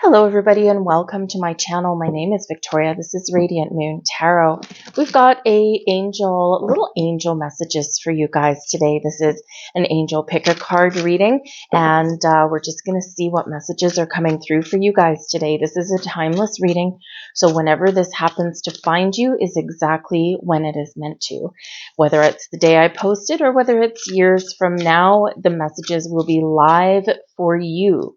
Hello everybody and welcome to my channel. My name is Victoria. This is Radiant Moon Tarot. We've got little angel messages for you guys today. This is an angel pick a card reading and we're just going to see what messages are coming through for you guys today. This is a timeless reading, so whenever this happens to find you is exactly when it is meant to. Whether it's the day I posted or whether it's years from now, the messages will be live for you.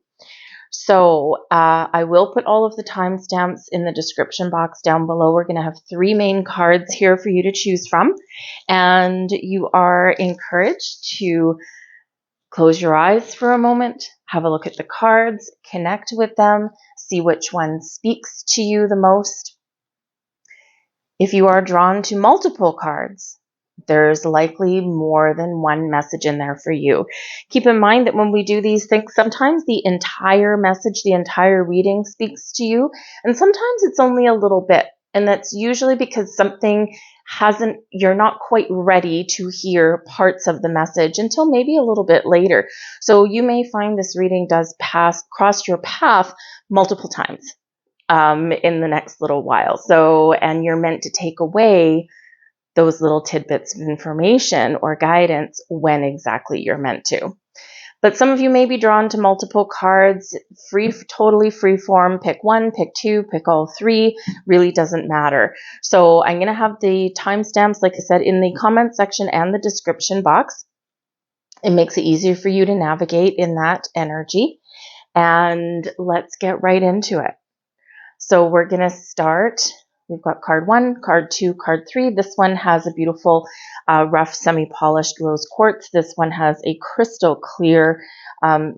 So I will put all of the timestamps in the description box down below. We're going to have 3 main cards here for you to choose from. And you are encouraged to close your eyes for a moment, have a look at the cards, connect with them, see which one speaks to you the most. If you are drawn to multiple cards, there's likely more than one message in there for you. Keep in mind that when we do these things, sometimes the entire message, the entire reading speaks to you, and sometimes it's only a little bit. And that's usually because you're not quite ready to hear parts of the message until maybe a little bit later. So you may find this reading does cross your path multiple times in the next little while. And you're meant to take away those little tidbits of information or guidance when exactly you're meant to. But some of you may be drawn to multiple cards, totally free form. Pick one, pick two, pick all 3, really doesn't matter. So I'm going to have the timestamps, like I said, in the comment section and the description box. It makes it easier for you to navigate in that energy. And let's get right into it. So we're going to start. We've got card 1, card 2, card 3. This one has a beautiful rough semi-polished rose quartz. This one has a crystal clear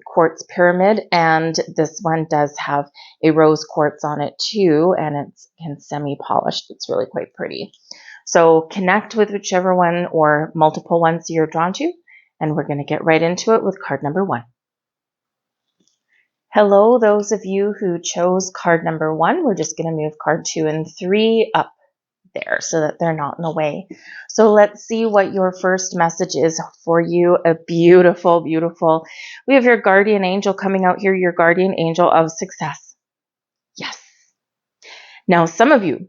quartz pyramid, and this one does have a rose quartz on it too, and it's semi-polished. It's really quite pretty. So connect with whichever one or multiple ones you're drawn to, and we're going to get right into it with card number 1. Hello, those of you who chose card number 1. We're just going to move card 2 and 3 up there so that they're not in the way. So let's see what your first message is for you. A beautiful, beautiful. We have your guardian angel coming out here, your guardian angel of success. Yes. Now, some of you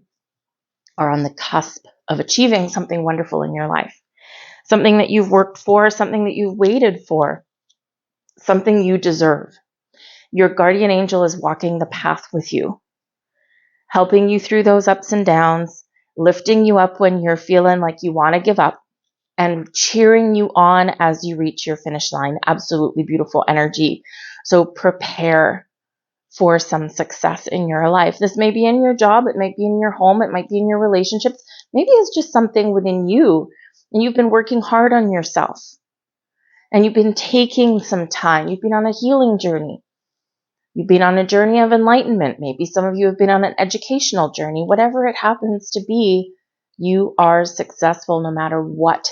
are on the cusp of achieving something wonderful in your life. Something that you've worked for, something that you've waited for, something you deserve. Your guardian angel is walking the path with you, helping you through those ups and downs, lifting you up when you're feeling like you want to give up, and cheering you on as you reach your finish line. Absolutely beautiful energy. So prepare for some success in your life. This may be in your job, it might be in your home, it might be in your relationships. Maybe it's just something within you, and you've been working hard on yourself, and you've been taking some time. You've been on a healing journey. You've been on a journey of enlightenment. Maybe some of you have been on an educational journey. Whatever it happens to be, you are successful no matter what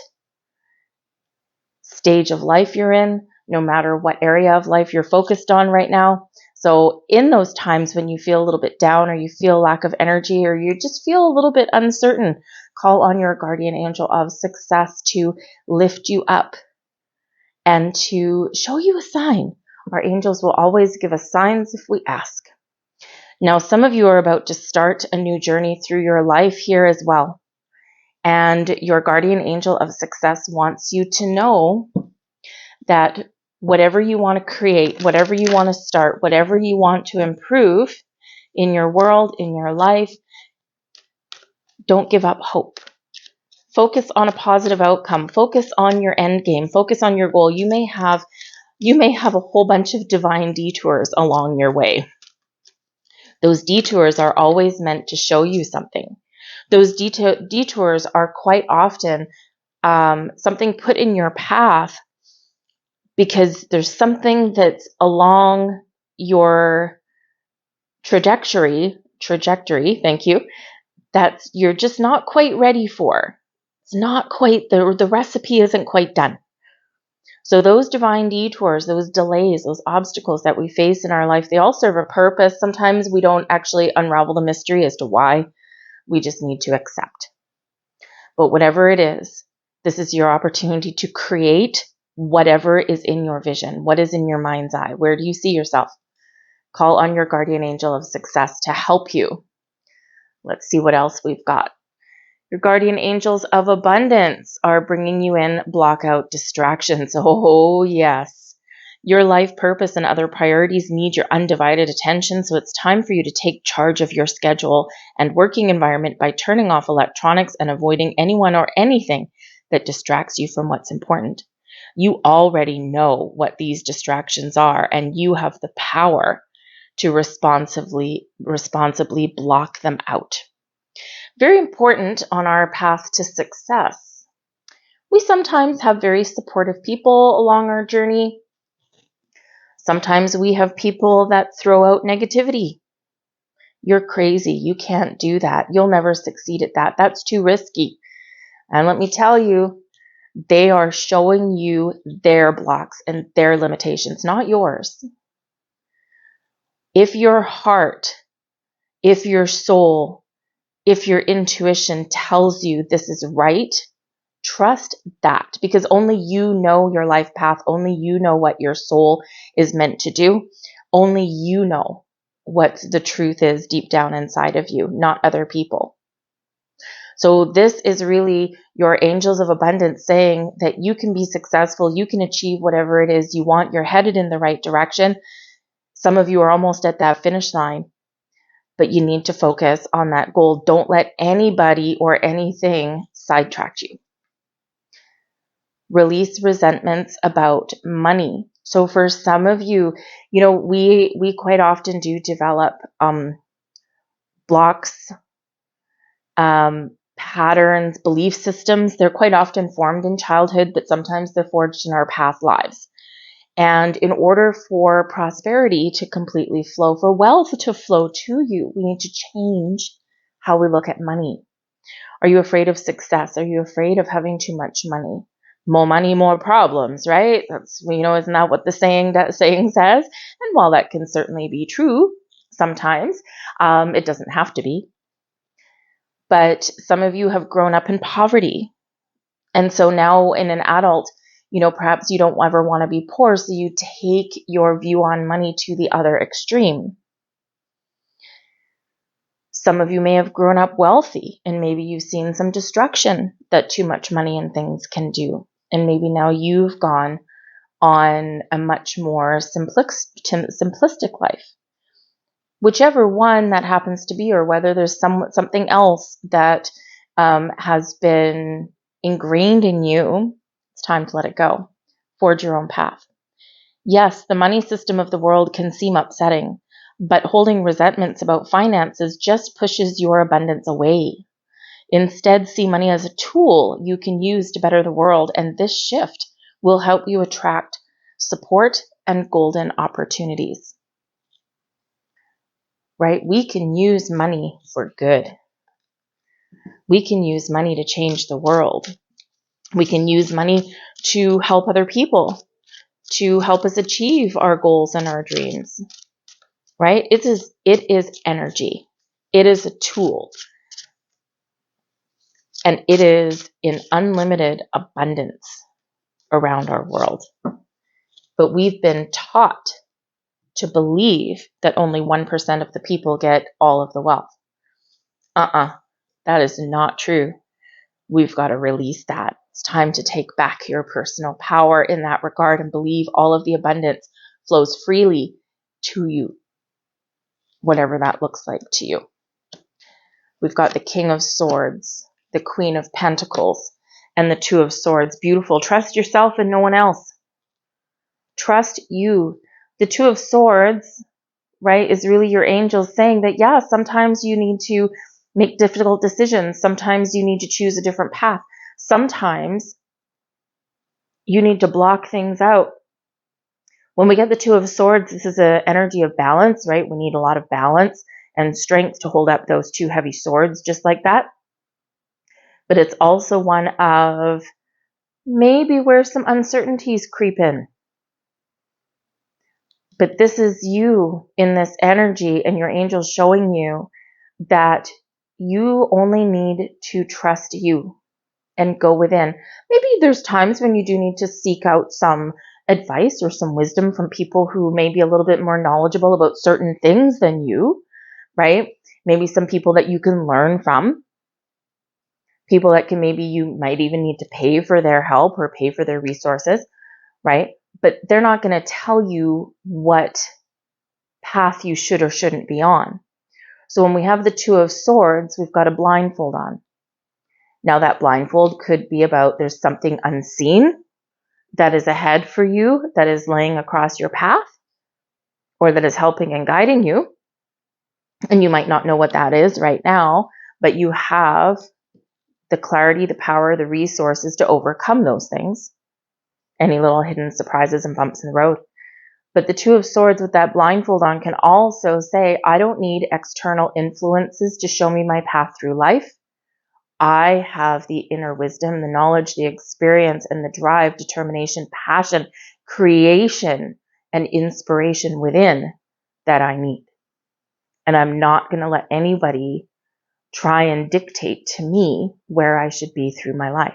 stage of life you're in, no matter what area of life you're focused on right now. So in those times when you feel a little bit down or you feel lack of energy or you just feel a little bit uncertain, call on your guardian angel of success to lift you up and to show you a sign. Our angels will always give us signs if we ask. Now, some of you are about to start a new journey through your life here as well. And your guardian angel of success wants you to know that whatever you want to create, whatever you want to start, whatever you want to improve in your world, in your life, don't give up hope. Focus on a positive outcome. Focus on your end game. Focus on your goal. You may have a whole bunch of divine detours along your way. Those detours are always meant to show you something. Those detours are quite often something put in your path because there's something that's along your trajectory, thank you, that you're just not quite ready for. It's not quite, the recipe isn't quite done. So those divine detours, those delays, those obstacles that we face in our life, they all serve a purpose. Sometimes we don't actually unravel the mystery as to why. We just need to accept. But whatever it is, this is your opportunity to create whatever is in your vision. What is in your mind's eye? Where do you see yourself? Call on your guardian angel of success to help you. Let's see what else we've got. Your guardian angels of abundance are bringing you in. Block out distractions. Oh, yes. Your life purpose and other priorities need your undivided attention, so it's time for you to take charge of your schedule and working environment by turning off electronics and avoiding anyone or anything that distracts you from what's important. You already know what these distractions are, and you have the power to responsibly block them out. Very important on our path to success. We sometimes have very supportive people along our journey. Sometimes we have people that throw out negativity. You're crazy. You can't do that. You'll never succeed at that. That's too risky. And let me tell you, they are showing you their blocks and their limitations, not yours. If your heart, if your soul, if your intuition tells you this is right, trust that, because only you know your life path. Only you know what your soul is meant to do. Only you know what the truth is deep down inside of you, not other people. So this is really your angels of abundance saying that you can be successful. You can achieve whatever it is you want. You're headed in the right direction. Some of you are almost at that finish line, but you need to focus on that goal. Don't let anybody or anything sidetrack you. Release resentments about money. So for some of you, we quite often do develop blocks, patterns, belief systems. They're quite often formed in childhood, but sometimes they're forged in our past lives. And in order for prosperity to completely flow, for wealth to flow to you, we need to change how we look at money. Are you afraid of success? Are you afraid of having too much money? More money, more problems, right? That's, isn't that what the saying says? And while that can certainly be true sometimes, it doesn't have to be. But some of you have grown up in poverty. And so now in an adult, perhaps you don't ever want to be poor, so you take your view on money to the other extreme. Some of you may have grown up wealthy, and maybe you've seen some destruction that too much money and things can do. And maybe now you've gone on a much more simplistic life. Whichever one that happens to be, or whether there's something else that has been ingrained in you, it's time to let it go. Forge your own path. Yes, the money system of the world can seem upsetting, but holding resentments about finances just pushes your abundance away. Instead, see money as a tool you can use to better the world, and this shift will help you attract support and golden opportunities. Right? We can use money for good. We can use money to change the world. We can use money to help other people, to help us achieve our goals and our dreams. Right? It is energy. It is a tool. And it is in unlimited abundance around our world. But we've been taught to believe that only 1% of the people get all of the wealth. That is not true. We've got to release that. It's time to take back your personal power in that regard and believe all of the abundance flows freely to you, whatever that looks like to you. We've got the King of Swords, the Queen of Pentacles, and the Two of Swords. Beautiful. Trust yourself and no one else. Trust you. The Two of Swords, right, is really your angels saying that, yeah, sometimes you need to make difficult decisions. Sometimes you need to choose a different path. Sometimes you need to block things out. When we get the Two of Swords, this is an energy of balance, right? We need a lot of balance and strength to hold up those two heavy swords just like that. But it's also one of maybe where some uncertainties creep in. But this is you in this energy, and your angels showing you that you only need to trust you and go within. Maybe there's times when you do need to seek out some advice or some wisdom from people who may be a little bit more knowledgeable about certain things than you, right? Maybe some people that you can learn from, people that can, maybe you might even need to pay for their help or pay for their resources, right? But they're not going to tell you what path you should or shouldn't be on. So when we have the Two of Swords, we've got a blindfold on. Now that blindfold could be about there's something unseen that is ahead for you, that is laying across your path, or that is helping and guiding you. And you might not know what that is right now, but you have the clarity, the power, the resources to overcome those things. Any little hidden surprises and bumps in the road. But the Two of Swords with that blindfold on can also say, I don't need external influences to show me my path through life. I have the inner wisdom, the knowledge, the experience, and the drive, determination, passion, creation, and inspiration within that I need. And I'm not going to let anybody try and dictate to me where I should be through my life.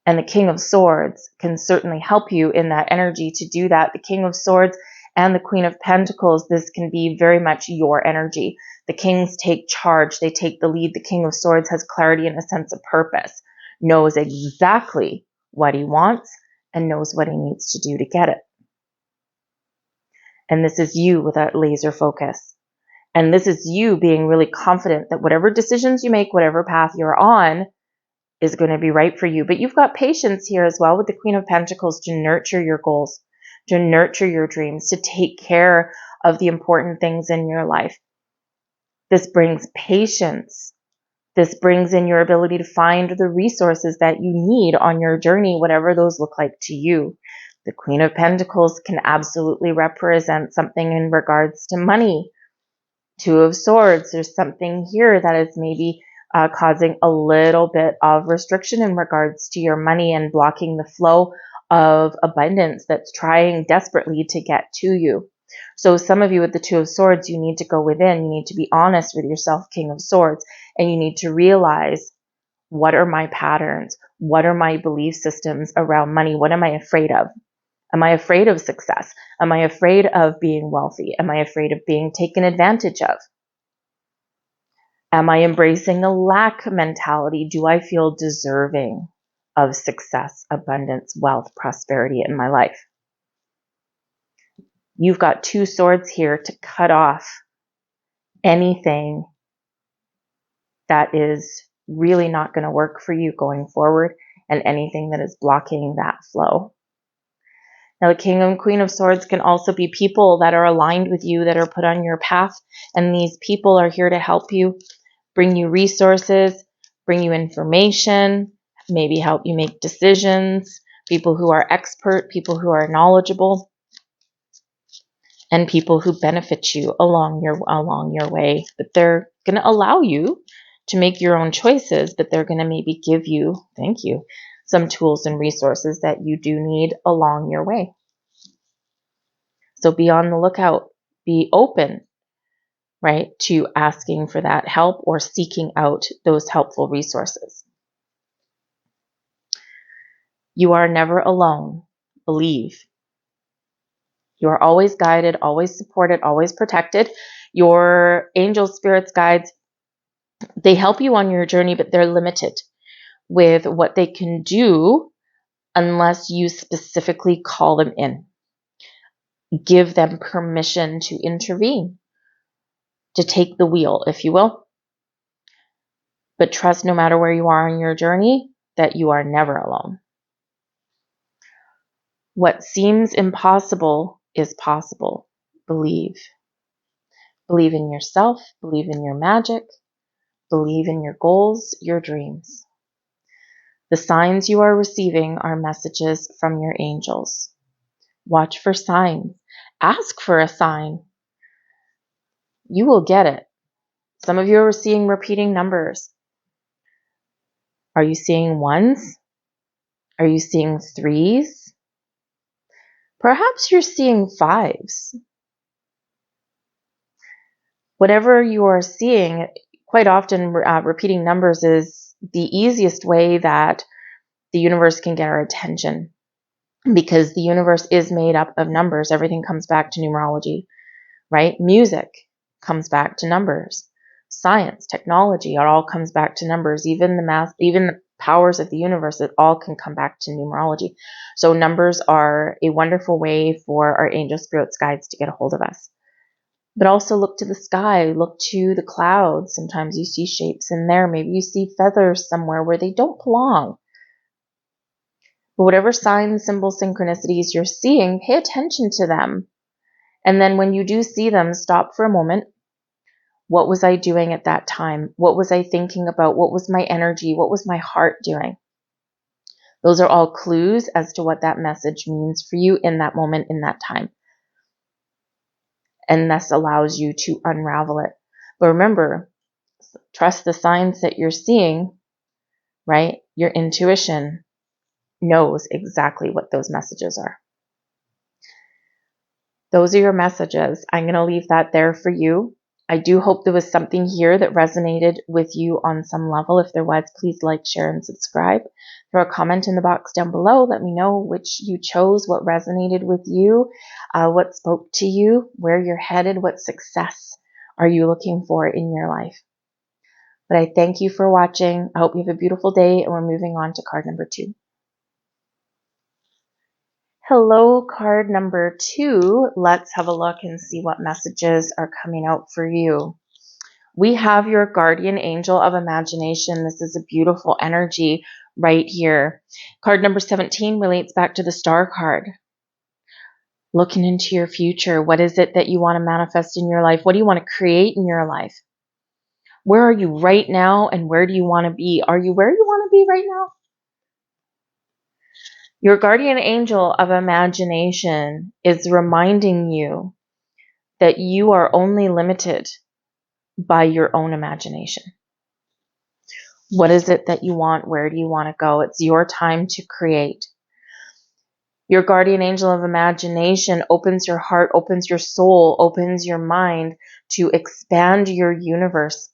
And the King of Swords can certainly help you in that energy to do that. The King of Swords and the Queen of Pentacles, this can be very much your energy. The Kings take charge. They take the lead. The King of Swords has clarity and a sense of purpose, knows exactly what he wants, and knows what he needs to do to get it. And this is you with that laser focus. And this is you being really confident that whatever decisions you make, whatever path you're on, is going to be right for you. But you've got patience here as well with the Queen of Pentacles to nurture your goals, to nurture your dreams, to take care of the important things in your life. This brings patience. This brings in your ability to find the resources that you need on your journey, whatever those look like to you. The Queen of Pentacles can absolutely represent something in regards to money. Two of Swords, there's something here that is maybe causing a little bit of restriction in regards to your money and blocking the flow of abundance that's trying desperately to get to you. So some of you with the Two of Swords, you need to go within. You need to be honest with yourself, King of Swords, and you need to realize, what are my patterns? What are my belief systems around money? What am I afraid of? Am I afraid of success? Am I afraid of being wealthy? Am I afraid of being taken advantage of? Am I embracing a lack mentality? Do I feel deserving of success, abundance, wealth, prosperity in my life? You've got two swords here to cut off anything that is really not going to work for you going forward, and anything that is blocking that flow. Now, the King and Queen of Swords can also be people that are aligned with you, that are put on your path, and these people are here to help you, bring you resources, bring you information, maybe help you make decisions, people who are expert, people who are knowledgeable, and people who benefit you along your way. But they're going to allow you to make your own choices, but they're going to maybe give you, some tools and resources that you do need along your way. So be on the lookout, be open, right, to asking for that help or seeking out those helpful resources. You are never alone. Believe. You are always guided, always supported, always protected. Your angels, spirits, guides, they help you on your journey, but they're limited with what they can do unless you specifically call them in. Give them permission to intervene, to take the wheel, if you will. But trust, no matter where you are on your journey, that you are never alone. What seems impossible is possible. Believe. Believe in yourself. Believe in your magic. Believe in your goals, your dreams. The signs you are receiving are messages from your angels. Watch for signs. Ask for a sign. You will get it. Some of you are seeing repeating numbers. Are you seeing ones? Are you seeing threes? Perhaps you're seeing fives. Whatever you are seeing, quite often repeating numbers is the easiest way that the universe can get our attention. because the universe is made up of numbers. Everything comes back to numerology, right? Music comes back to numbers. Science, technology, it all comes back to numbers. Even the math, even the powers of the universe, it all can come back to numerology. So numbers are a wonderful way for our angel spirits guides to get a hold of us. But also look to the sky, look to the clouds. Sometimes you see shapes in there. Maybe you see feathers somewhere where they don't belong. But whatever signs, symbols, synchronicities you're seeing, pay attention to them. And then when you do see them, stop for a moment. What was I doing at that time? What was I thinking about? What was my energy? What was my heart doing? Those are all clues as to what that message means for you in that moment, in that time. And this allows you to unravel it. But remember, trust the signs that you're seeing, right? Your intuition knows exactly what those messages are. Those are your messages. I'm going to leave that there for you. I do hope there was something here that resonated with you on some level. If there was, please like, share, and subscribe. Throw a comment in the box down below. Let me know which you chose, what resonated with you, what spoke to you, where you're headed, what success are you looking for in your life. But I thank you for watching. I hope you have a beautiful day, and we're moving on to card number 2. Hello, card number 2. Let's have a look and see what messages are coming out for you. We have your guardian angel of imagination. This is a beautiful energy right here. Card number 17 relates back to the star card. Looking into your future. What is it that you want to manifest in your life? What do you want to create in your life? Where are you right now, and where do you want to be? Are you where you want to be right now? Your guardian angel of imagination is reminding you that you are only limited by your own imagination. What is it that you want? Where do you want to go? It's your time to create. Your guardian angel of imagination opens your heart, opens your soul, opens your mind to expand your universe,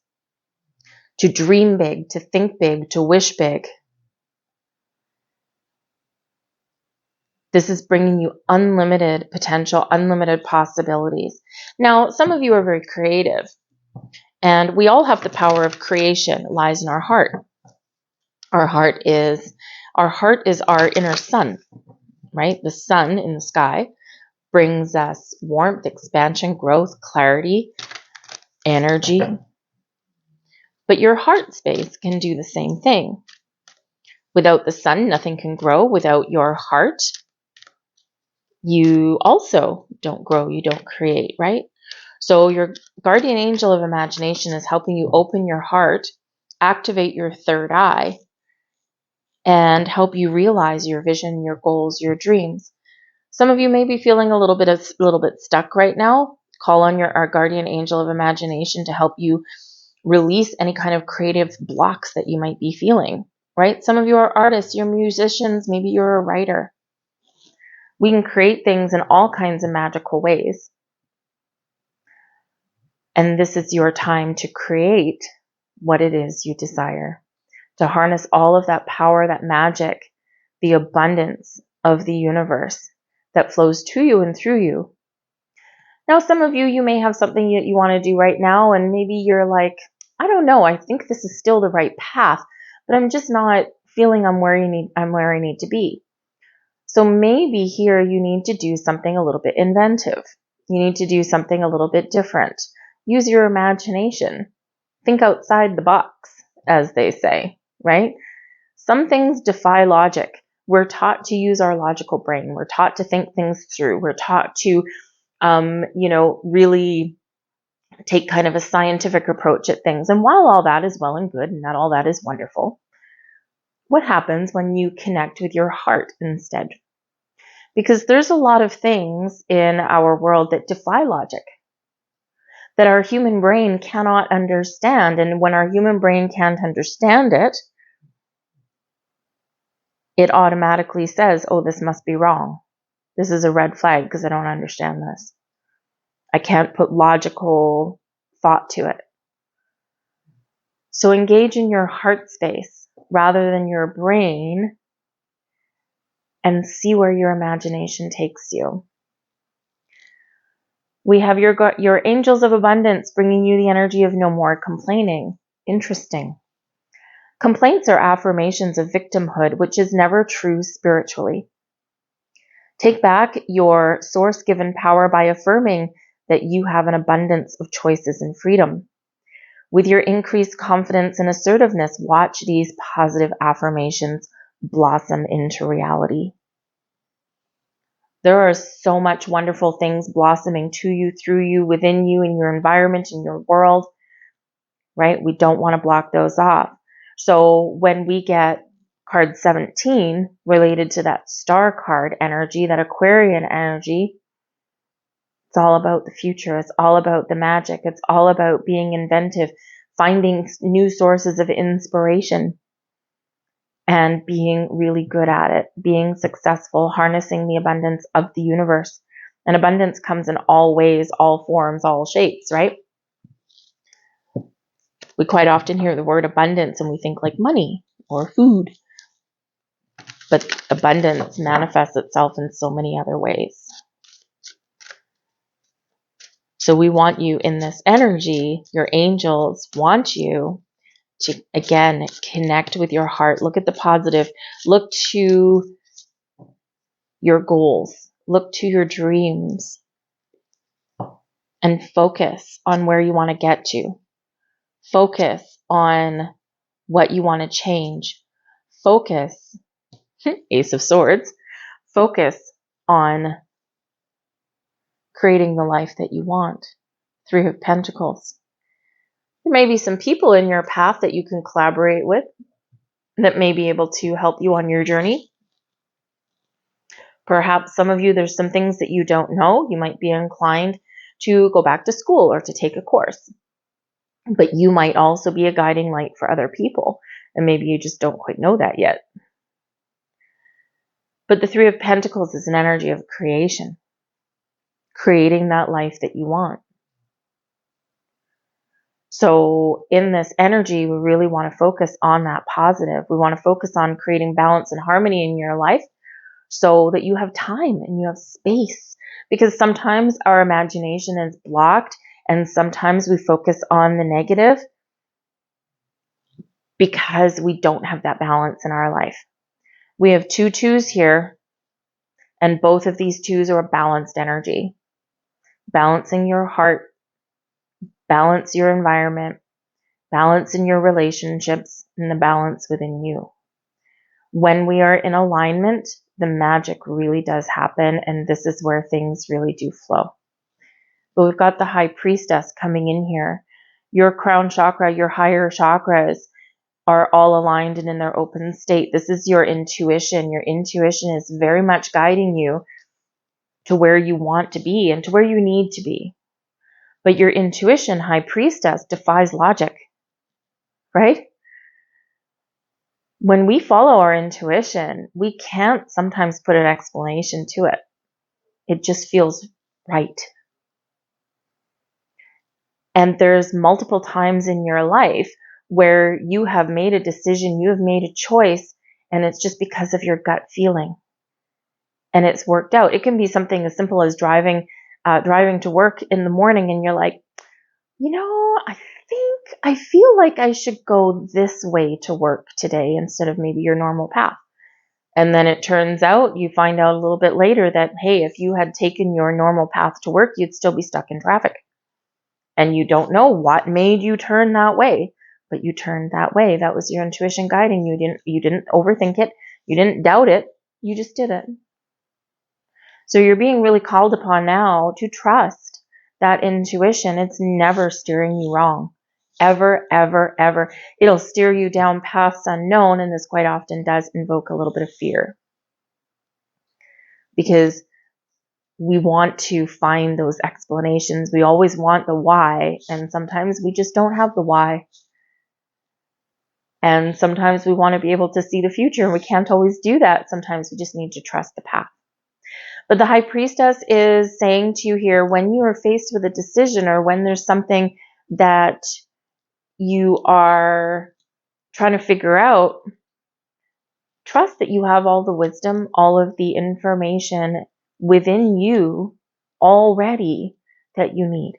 to dream big, to think big, to wish big. This is bringing you unlimited potential, unlimited possibilities. Now, some of you are very creative, and we all have the power of creation. It lies in our heart. Our heart is our inner sun, right? The sun in the sky brings us warmth, expansion, growth, clarity, energy. But your heart space can do the same thing. Without the sun, nothing can grow. Without your heart, you also don't grow, you don't create, right? So your guardian angel of imagination is helping you open your heart, activate your third eye, and help you realize your vision, your goals, your dreams. Some of you may be feeling a little bit stuck right now. Call on our guardian angel of imagination to help you release any kind of creative blocks that you might be feeling, right? Some of you are artists, you're musicians, maybe you're a writer. We can create things in all kinds of magical ways. And this is your time to create what it is you desire, to harness all of that power, that magic, the abundance of the universe that flows to you and through you. Now, some of you may have something that you want to do right now, and maybe you're like, I don't know, I think this is still the right path, but I'm just not feeling I'm where I need to be. So maybe here you need to do something a little bit inventive. You need to do something a little bit different. Use your imagination. Think outside the box, as they say, right? Some things defy logic. We're taught to use our logical brain. We're taught to think things through. We're taught to, really take kind of a scientific approach at things. And while all that is well and good, and not all that is wonderful, what happens when you connect with your heart instead? Because there's a lot of things in our world that defy logic, that our human brain cannot understand. And when our human brain can't understand it, it automatically says, oh, this must be wrong. This is a red flag because I don't understand this. I can't put logical thought to it. So engage in your heart space rather than your brain and see where your imagination takes you. We have your angels of abundance bringing you the energy of no more complaining. Interesting. Complaints are affirmations of victimhood, which is never true spiritually. Take back your source-given power by affirming that you have an abundance of choices and freedom. With your increased confidence and assertiveness, watch these positive affirmations blossom into reality. There are so much wonderful things blossoming to you, through you, within you, in your environment, in your world, right? We don't want to block those off. So when we get card 17 related to that star card energy, that Aquarian energy, it's all about the future. It's all about the magic. It's all about being inventive, finding new sources of inspiration, and being really good at it, being successful, harnessing the abundance of the universe. And abundance comes in all ways, all forms, all shapes, right? We quite often hear the word abundance and we think like money or food. But abundance manifests itself in so many other ways. So we want you in this energy. Your angels want you to, again, connect with your heart. Look at the positive. Look to your goals. Look to your dreams. And focus on where you want to get to. Focus on what you want to change. Focus, Ace of Swords, focus on creating the life that you want. Three of Pentacles. There may be some people in your path that you can collaborate with that may be able to help you on your journey. Perhaps some of you, there's some things that you don't know. You might be inclined to go back to school or to take a course. But you might also be a guiding light for other people. And maybe you just don't quite know that yet. But the Three of Pentacles is an energy of creation. Creating that life that you want. So in this energy, we really want to focus on that positive. We want to focus on creating balance and harmony in your life so that you have time and you have space. Because sometimes our imagination is blocked and sometimes we focus on the negative because we don't have that balance in our life. We have two twos here, and both of these twos are a balanced energy. Balancing your heart, balance your environment, balance in your relationships, and the balance within you. When we are in alignment, the magic really does happen, and this is where things really do flow. But we've got the High Priestess coming in here. Your crown chakra, your higher chakras are all aligned and in their open state. This is your intuition. Your intuition is very much guiding you to where you want to be and to where you need to be. But your intuition, High Priestess, defies logic, right? When we follow our intuition, we can't sometimes put an explanation to it. It just feels right. And there's multiple times in your life where you have made a decision, you have made a choice, and it's just because of your gut feeling. And it's worked out. It can be something as simple as driving to work in the morning and you're like, I feel like I should go this way to work today instead of maybe your normal path. And then it turns out, you find out a little bit later that, hey, if you had taken your normal path to work, you'd still be stuck in traffic. And you don't know what made you turn that way, but you turned that way. That was your intuition guiding you. You didn't overthink it. You didn't doubt it. You just did it. So you're being really called upon now to trust that intuition. It's never steering you wrong. Ever, ever, ever. It'll steer you down paths unknown, and this quite often does invoke a little bit of fear. Because we want to find those explanations. We always want the why, and sometimes we just don't have the why. And sometimes we want to be able to see the future, and we can't always do that. Sometimes we just need to trust the path. But the High Priestess is saying to you here, when you are faced with a decision or when there's something that you are trying to figure out, trust that you have all the wisdom, all of the information within you already that you need.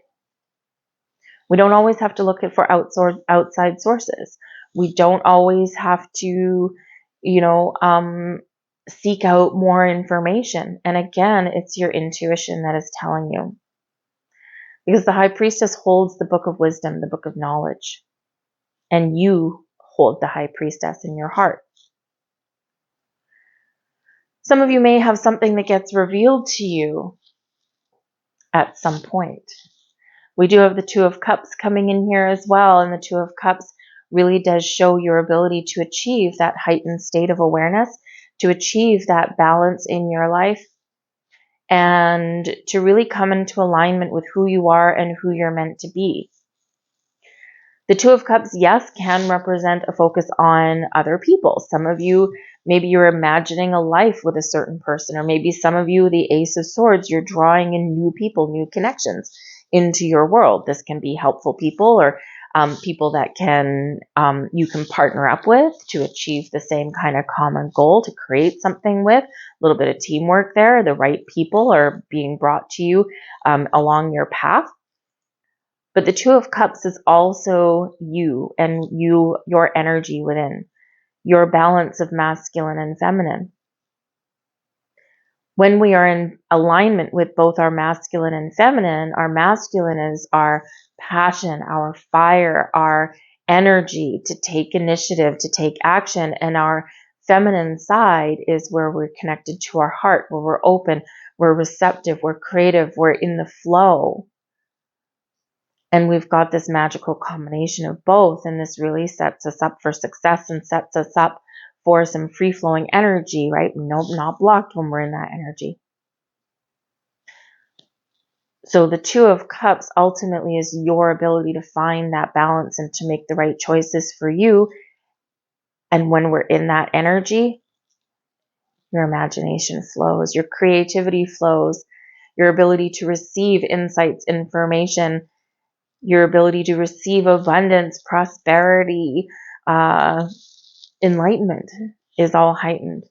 We don't always have to look for outside sources. We don't always have to, seek out more information. And again, it's your intuition that is telling you. Because the High Priestess holds the book of wisdom, the book of knowledge. And you hold the High Priestess in your heart. Some of you may have something that gets revealed to you at some point. We do have the Two of Cups coming in here as well, and the Two of Cups really does show your ability to achieve that heightened state of awareness, to achieve that balance in your life, and to really come into alignment with who you are and who you're meant to be. The Two of Cups, yes, can represent a focus on other people. Some of you, maybe you're imagining a life with a certain person, or maybe some of you, the Ace of Swords, you're drawing in new people, new connections into your world. This can be helpful people, or people that you can partner up with to achieve the same kind of common goal, to create something with. A little bit of teamwork there. The right people are being brought to you along your path. But the Two of Cups is also you and your energy within, your balance of masculine and feminine. When we are in alignment with both our masculine and feminine, our masculine is our passion, our fire, our energy to take initiative, to take action. And our feminine side is where we're connected to our heart, where we're open, we're receptive, we're creative, we're in the flow. And we've got this magical combination of both, and this really sets us up for success and sets us up for some free-flowing energy, right? Nope, not blocked when we're in that energy. So the Two of Cups ultimately is your ability to find that balance and to make the right choices for you. And when we're in that energy, your imagination flows, your creativity flows, your ability to receive insights, information, your ability to receive abundance, prosperity, enlightenment is all heightened.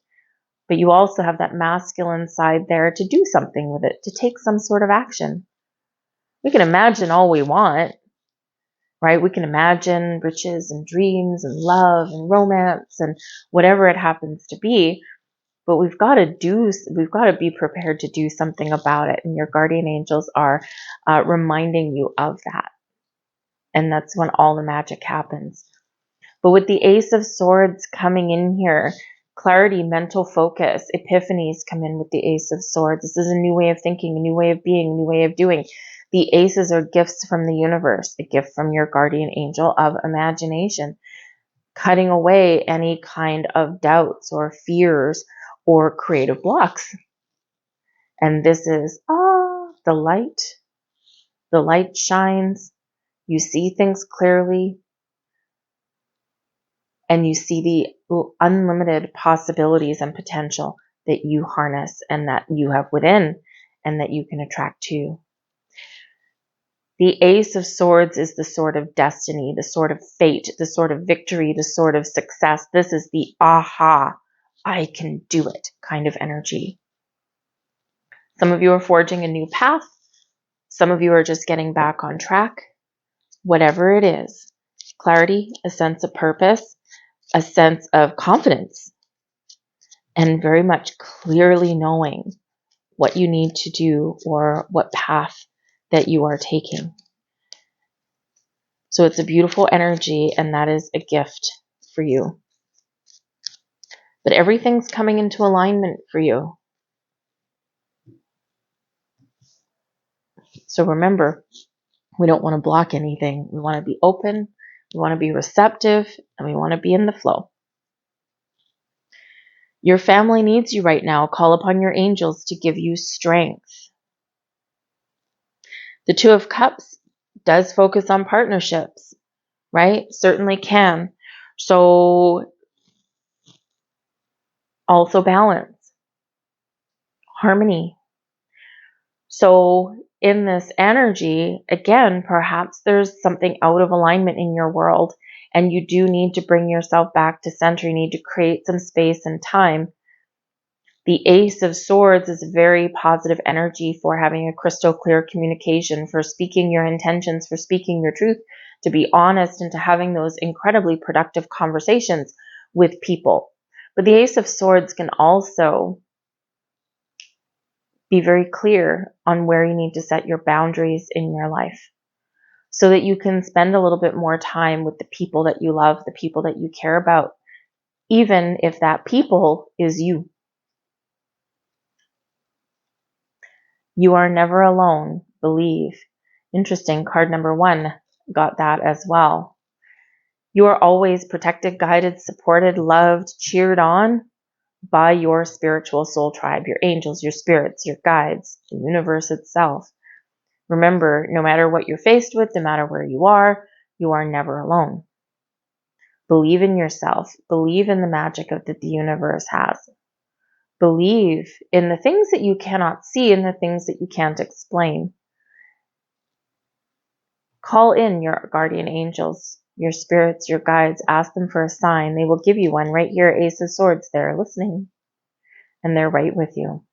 But you also have that masculine side there to do something with it, to take some sort of action. We can imagine all we want, right? We can imagine riches and dreams and love and romance and whatever it happens to be. But we've got to be prepared to do something about it. And your guardian angels are reminding you of that. And that's when all the magic happens. But with the Ace of Swords coming in here, clarity, mental focus, epiphanies come in with the Ace of Swords. This is a new way of thinking, a new way of being, a new way of doing. The aces are gifts from the universe, a gift from your guardian angel of imagination, cutting away any kind of doubts or fears or creative blocks. And this is, the light. The light shines. You see things clearly. And you see the unlimited possibilities and potential that you harness and that you have within and that you can attract to. The Ace of Swords is the sword of destiny, the sword of fate, the sword of victory, the sword of success. This is the aha, I can do it kind of energy. Some of you are forging a new path. Some of you are just getting back on track. Whatever it is, clarity, a sense of purpose, a sense of confidence, and very much clearly knowing what you need to do or what path that you are taking. So it's a beautiful energy, and that is a gift for you. But everything's coming into alignment for you. So remember, we don't want to block anything. We want to be open, we want to be receptive, and we want to be in the flow. Your family needs you right now. Call upon your angels to give you strength. The Two of Cups does focus on partnerships, right? Certainly can. So also balance, harmony. So in this energy, again, perhaps there's something out of alignment in your world and you do need to bring yourself back to center. You need to create some space and time. The Ace of Swords is very positive energy for having a crystal clear communication, for speaking your intentions, for speaking your truth, to be honest, and to having those incredibly productive conversations with people. But the Ace of Swords can also be very clear on where you need to set your boundaries in your life so that you can spend a little bit more time with the people that you love, the people that you care about, even if that people is you. You are never alone, believe. Interesting, card number 1 got that as well. You are always protected, guided, supported, loved, cheered on by your spiritual soul tribe, your angels, your spirits, your guides, the universe itself. Remember, no matter what you're faced with, no matter where you are never alone. Believe in yourself. Believe in the magic that the universe has. Believe in the things that you cannot see and the things that you can't explain. Call in your guardian angels, your spirits, your guides. Ask them for a sign. They will give you one right here, Ace of Swords. They're listening, and they're right with you.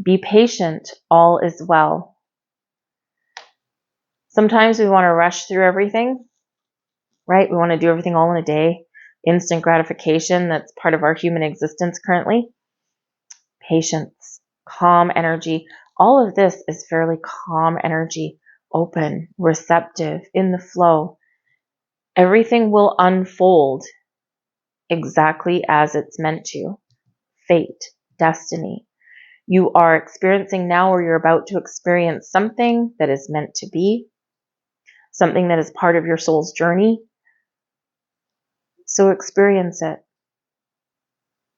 Be patient. All is well. Sometimes we want to rush through everything, right? We want to do everything all in a day. Instant gratification, that's part of our human existence currently. Patience, calm energy. All of this is fairly calm energy, open, receptive, in the flow. Everything will unfold exactly as it's meant to. Fate, destiny. You are experiencing now, or you're about to experience, something that is meant to be, something that is part of your soul's journey. So experience it.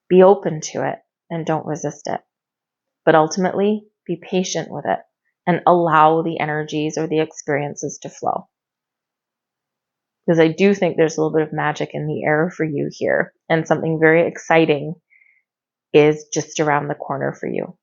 Be open to it and don't resist it. But ultimately, be patient with it and allow the energies or the experiences to flow. Because I do think there's a little bit of magic in the air for you here, and something very exciting is just around the corner for you.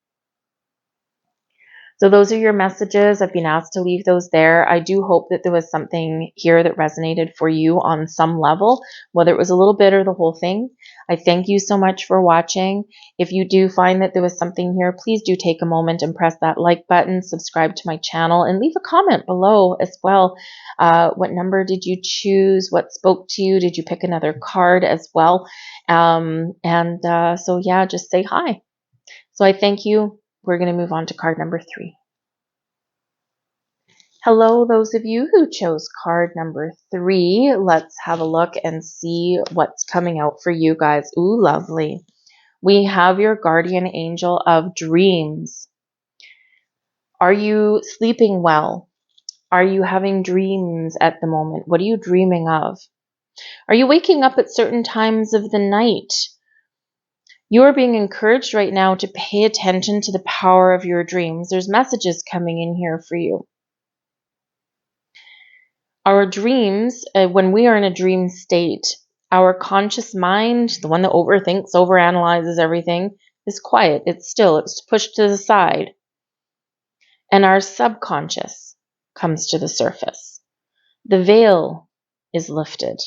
So those are your messages. I've been asked to leave those there. I do hope that there was something here that resonated for you on some level, whether it was a little bit or the whole thing. I thank you so much for watching. If you do find that there was something here, please do take a moment and press that like button, subscribe to my channel, and leave a comment below as well. What number did you choose? What spoke to you? Did you pick another card as well? So yeah, just say hi. So I thank you. We're going to move on to card number 3. Hello, those of you who chose card number 3. Let's have a look and see what's coming out for you guys. Ooh, lovely. We have your guardian angel of dreams. Are you sleeping well? Are you having dreams at the moment? What are you dreaming of? Are you waking up at certain times of the night? You are being encouraged right now to pay attention to the power of your dreams. There's messages coming in here for you. Our dreams, when we are in a dream state, our conscious mind, the one that overthinks, overanalyzes everything, is quiet. It's still. It's pushed to the side. And our subconscious comes to the surface. The veil is lifted.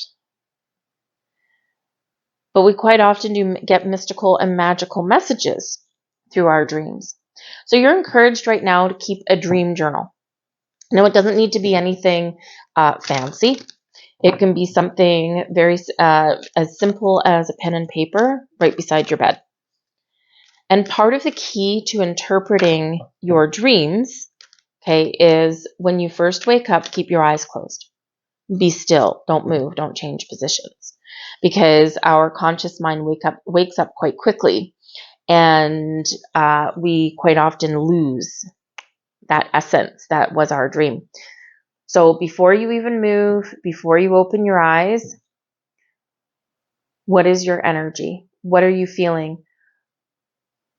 But we quite often do get mystical and magical messages through our dreams. So you're encouraged right now to keep a dream journal. Now, it doesn't need to be anything fancy. It can be something very as simple as a pen and paper right beside your bed. And part of the key to interpreting your dreams, okay, is when you first wake up, keep your eyes closed. Be still. Don't move. Don't change positions. Because our conscious mind wakes up quite quickly, and we quite often lose that essence that was our dream. So before you even move, before you open your eyes, what is your energy? What are you feeling?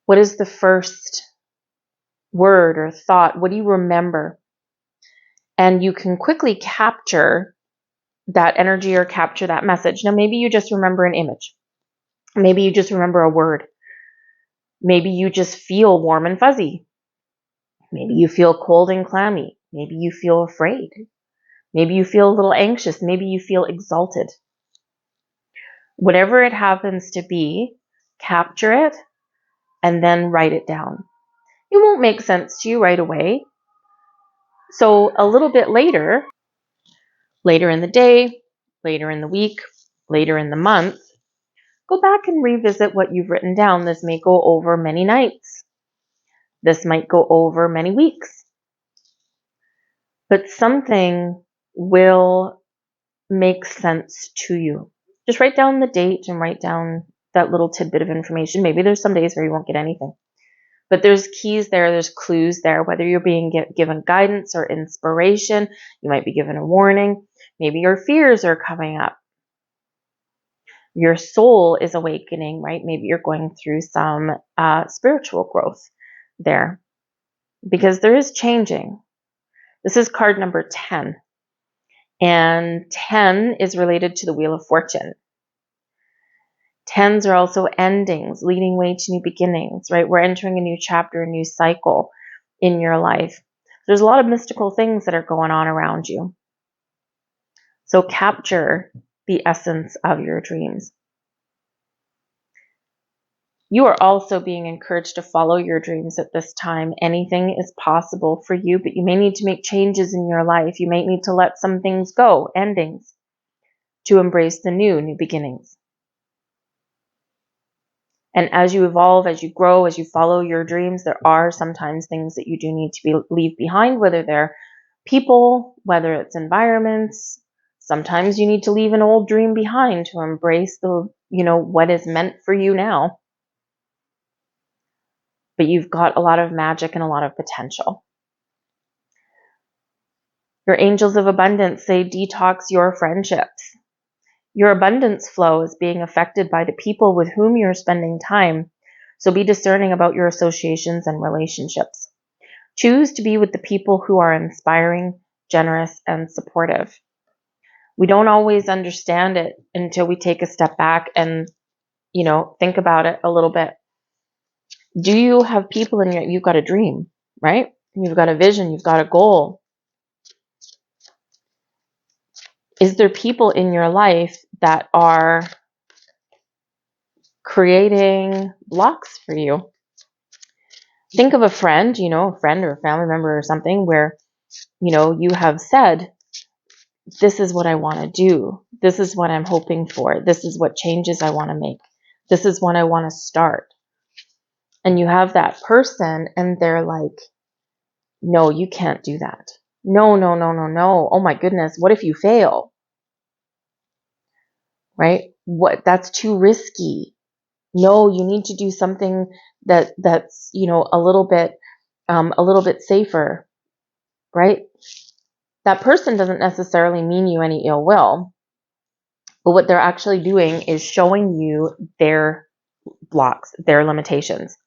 What is the first word or thought? What do you remember? And you can quickly capture that energy or capture that message. Now, maybe you just remember an image. Maybe you just remember a word. Maybe you just feel warm and fuzzy. Maybe you feel cold and clammy. Maybe you feel afraid. Maybe you feel a little anxious. Maybe you feel exalted. Whatever it happens to be, capture it and then write it down. It won't make sense to you right away. So a little bit later in the day, later in the week, later in the month, go back and revisit what you've written down. This may go over many nights. This might go over many weeks. But something will make sense to you. Just write down the date and write down that little tidbit of information. Maybe there's some days where you won't get anything. But there's keys there, there's clues there, whether you're being given guidance or inspiration, you might be given a warning. Maybe your fears are coming up. Your soul is awakening, right? Maybe you're going through some spiritual growth there because there is changing. This is card number 10. And 10 is related to the Wheel of Fortune. 10s are also endings, leading way to new beginnings, right? We're entering a new chapter, a new cycle in your life. There's a lot of mystical things that are going on around you. So capture the essence of your dreams. You are also being encouraged to follow your dreams at this time. Anything is possible for you, but you may need to make changes in your life. You may need to let some things go, endings, to embrace the new beginnings. And as you evolve, as you grow, as you follow your dreams, there are sometimes things that you do need to leave behind, whether they're people, whether it's environments. Sometimes you need to leave an old dream behind to embrace the, what is meant for you now. But you've got a lot of magic and a lot of potential. Your angels of abundance say detox your friendships. Your abundance flow is being affected by the people with whom you're spending time, so be discerning about your associations and relationships. Choose to be with the people who are inspiring, generous, and supportive. We don't always understand it until we take a step back and, think about it a little bit. Do you have people in you've got a dream, right? You've got a vision, you've got a goal. Is there people in your life that are creating blocks for you? Think of a friend, a friend or a family member or something where, you have said, this is what I want to do. This is what I'm hoping for. This is what changes I want to make. This is when I want to start. And you have that person and they're like, no, you can't do that. No, no, no, no, no. Oh my goodness. What if you fail? Right? That's too risky. No, you need to do something that's, a little bit safer, right? That person doesn't necessarily mean you any ill will, but what they're actually doing is showing you their blocks, their limitations.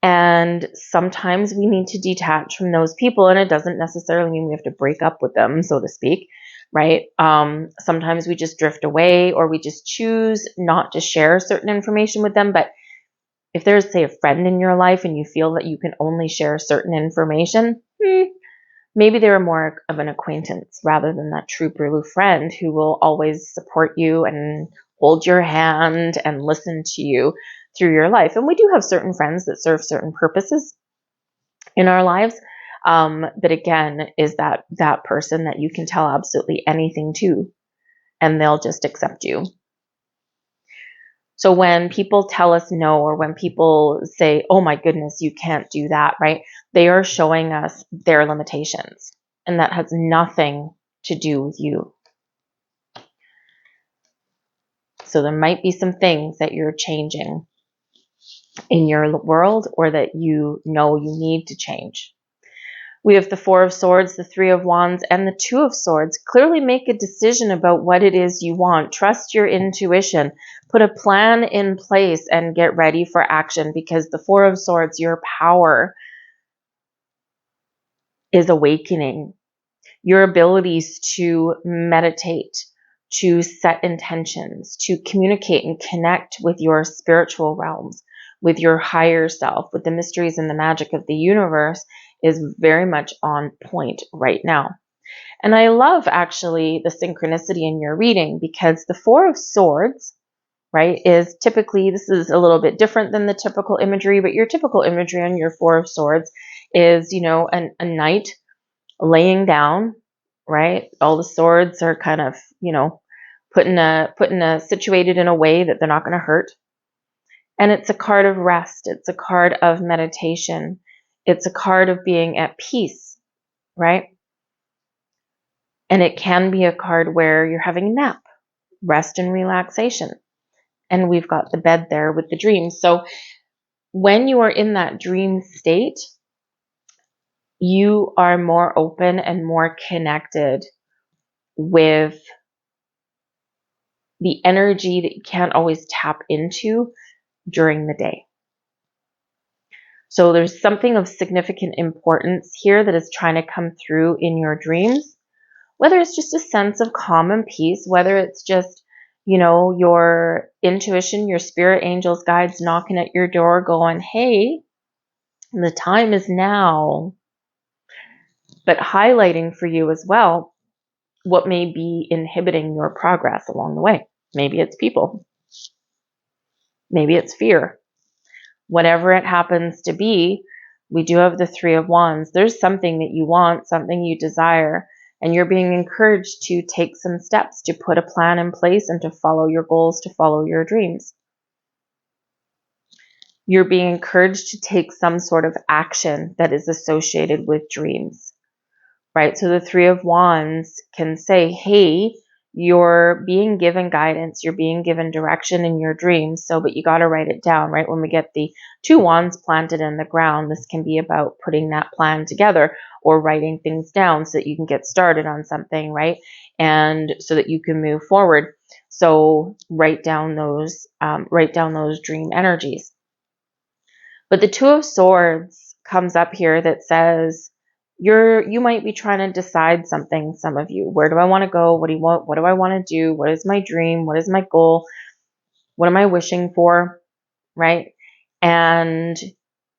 And sometimes we need to detach from those people, and it doesn't necessarily mean we have to break up with them, so to speak, right? Sometimes we just drift away, or we just choose not to share certain information with them. But if there's, say, a friend in your life and you feel that you can only share certain information, maybe they're more of an acquaintance rather than that true blue friend who will always support you and hold your hand and listen to you through your life. And we do have certain friends that serve certain purposes in our lives. But again, is that person that you can tell absolutely anything to, and they'll just accept you. So when people tell us no, or when people say, oh my goodness, you can't do that, right? They are showing us their limitations, and that has nothing to do with you. So there might be some things that you're changing in your world, or that you need to change. We have the Four of Swords, the Three of Wands, and the Two of Swords. Clearly make a decision about what it is you want. Trust your intuition. Put a plan in place and get ready for action, because the Four of Swords, your power is awakening. Your abilities to meditate, to set intentions, to communicate and connect with your spiritual realms, with your higher self, with the mysteries and the magic of the universe is very much on point right now. And I love actually the synchronicity in your reading, because the Four of Swords, right, is typically, this is a little bit different than the typical imagery, but your typical imagery on your Four of Swords is, you know, a knight laying down, right? All the swords are kind of, you know, situated in a way that they're not going to hurt. And it's a card of rest. It's a card of meditation. It's a card of being at peace, right? And it can be a card where you're having a nap, rest and relaxation. And we've got the bed there with the dreams. So when you are in that dream state, you are more open and more connected with the energy that you can't always tap into during the day. So there's something of significant importance here that is trying to come through in your dreams, whether it's just a sense of calm and peace, whether it's just, you know, your intuition, your spirit angels, guides knocking at your door going, hey, the time is now. But highlighting for you as well what may be inhibiting your progress along the way. Maybe it's people. Maybe it's fear. Whatever it happens to be, we do have the Three of Wands. There's something that you want, something you desire, and you're being encouraged to take some steps, to put a plan in place and to follow your goals, to follow your dreams. You're being encouraged to take some sort of action that is associated with dreams, right? So the Three of Wands can say, hey, you're being given guidance, you're being given direction in your dreams. So, but you got to write it down, right? When we get the Two Wands planted in the ground, this can be about putting that plan together or writing things down so that you can get started on something, right? And so that you can move forward. So write down those dream energies. But the Two of Swords comes up here that says, you might be trying to decide something, some of you. Where do I want to go? What do you want? What do I want to do? What is my dream? What is my goal? What am I wishing for? Right? And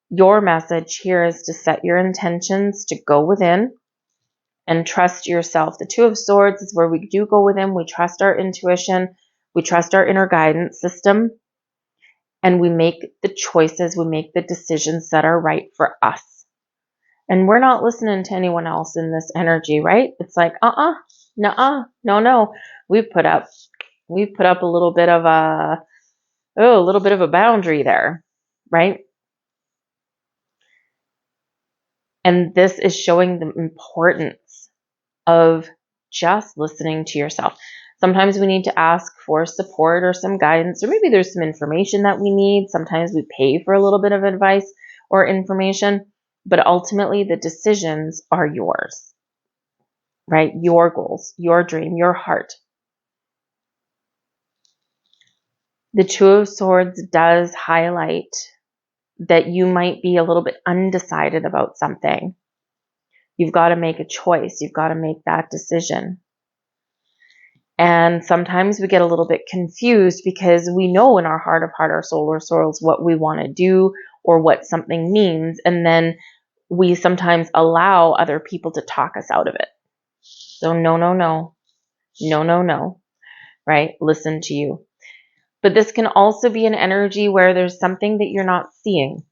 your message here is to set your intentions, to go within and trust yourself. The Two of Swords is where we do go within. We trust our intuition. We trust our inner guidance system. And we make the choices, we make the decisions that are right for us. And we're not listening to anyone else in this energy, right? It's like, no. We've put up a little bit of a boundary there, right? And this is showing the importance of just listening to yourself. Sometimes we need to ask for support or some guidance, or maybe there's some information that we need. Sometimes we pay for a little bit of advice or information. But ultimately, the decisions are yours, right? Your goals, your dream, your heart. The Two of Swords does highlight that you might be a little bit undecided about something. You've got to make a choice. You've got to make that decision. And sometimes we get a little bit confused because we know in our heart of heart, our solar souls, what we want to do or what something means. And then we sometimes allow other people to talk us out of it. So no, right? Listen to you. But this can also be an energy where there's something that you're not seeing.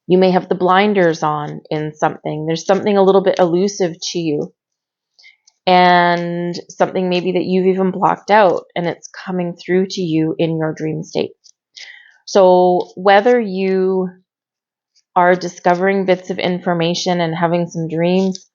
You may have the blinders on in something. There's something a little bit elusive to you. And something maybe that you've even blocked out, and it's coming through to you in your dream state. So whether you are discovering bits of information and having some dreams,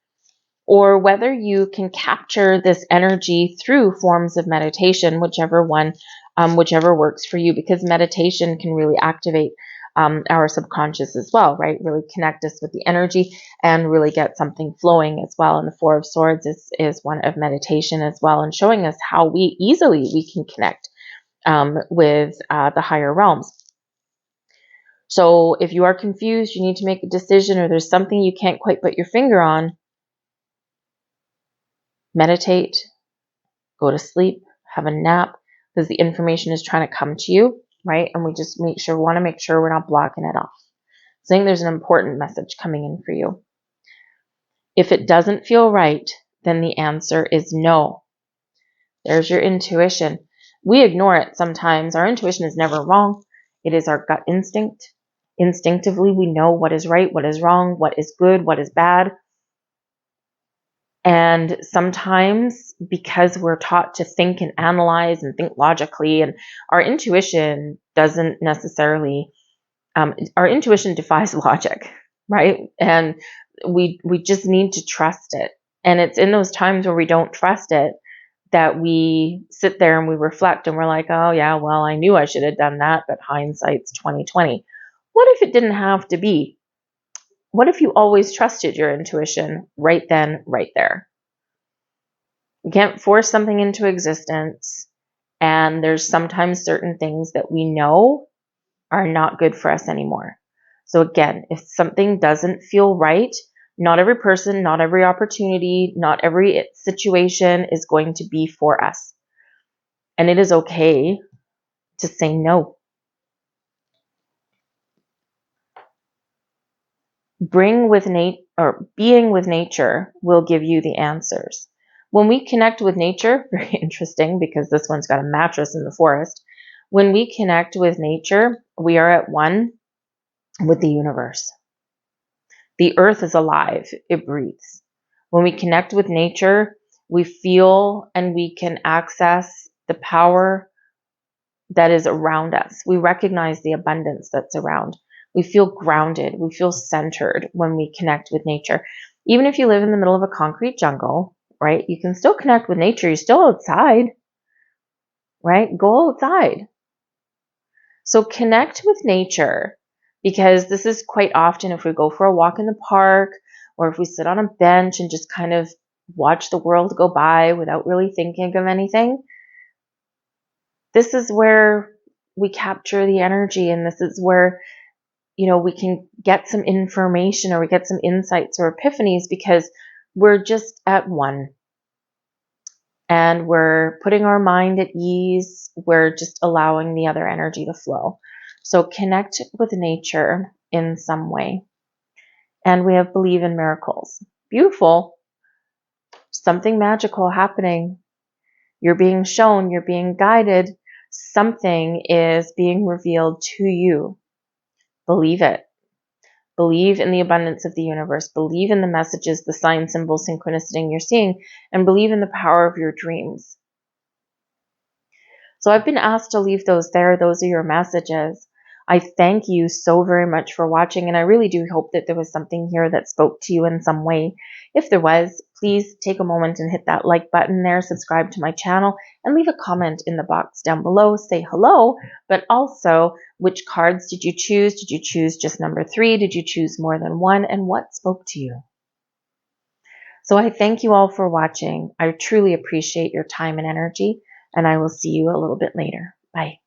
or whether you can capture this energy through forms of meditation, whichever works for you, because meditation can really activate our subconscious as well, right? Really connect us with the energy and really get something flowing as well. And the Four of Swords is one of meditation as well, and showing us how we can connect with the higher realms. So if you are confused, you need to make a decision, or there's something you can't quite put your finger on, meditate, go to sleep, have a nap, because the information is trying to come to you, right? And we just want to make sure we're not blocking it off. I think there's an important message coming in for you. If it doesn't feel right, then the answer is no. There's your intuition. We ignore it sometimes. Our intuition is never wrong. It is our gut instinct. Instinctively, we know what is right, what is wrong, what is good, what is bad. And sometimes, because we're taught to think and analyze and think logically, and our intuition doesn't necessarily, our intuition defies logic, right? And we just need to trust it. And it's in those times where we don't trust it that we sit there and we reflect and we're like, oh yeah, well, I knew I should have done that, but hindsight's 2020. What if it didn't have to be? What if you always trusted your intuition right then, right there? We can't force something into existence, and there's sometimes certain things that we know are not good for us anymore. So again, if something doesn't feel right, not every person, not every opportunity, not every situation is going to be for us. And it is okay to say no. Being with nature will give you the answers. When we connect with nature, very interesting because this one's got a mattress in the forest. When we connect with nature, we are at one with the universe. The earth is alive, it breathes. When we connect with nature, we feel and we can access the power that is around us. We recognize the abundance that's around. We feel grounded. We feel centered when we connect with nature. Even if you live in the middle of a concrete jungle, right? You can still connect with nature. You're still outside, right? Go outside. So connect with nature, because this is quite often if we go for a walk in the park or if we sit on a bench and just kind of watch the world go by without really thinking of anything. This is where we capture the energy, and this is where, we can get some information or we get some insights or epiphanies because we're just at one. And we're putting our mind at ease. We're just allowing the other energy to flow. So connect with nature in some way. And we have believe in miracles. Beautiful. Something magical happening. You're being shown, you're being guided. Something is being revealed to you. Believe it. Believe in the abundance of the universe. Believe in the messages, the signs, symbols, synchronicity you're seeing, and believe in the power of your dreams. So I've been asked to leave those there. Those are your messages. I thank you so very much for watching, and I really do hope that there was something here that spoke to you in some way. If there was, please take a moment and hit that like button there, subscribe to my channel, and leave a comment in the box down below. Say hello, but also which cards did you choose? Did you choose just number 3? Did you choose more than one? And what spoke to you? So I thank you all for watching. I truly appreciate your time and energy, and I will see you a little bit later. Bye.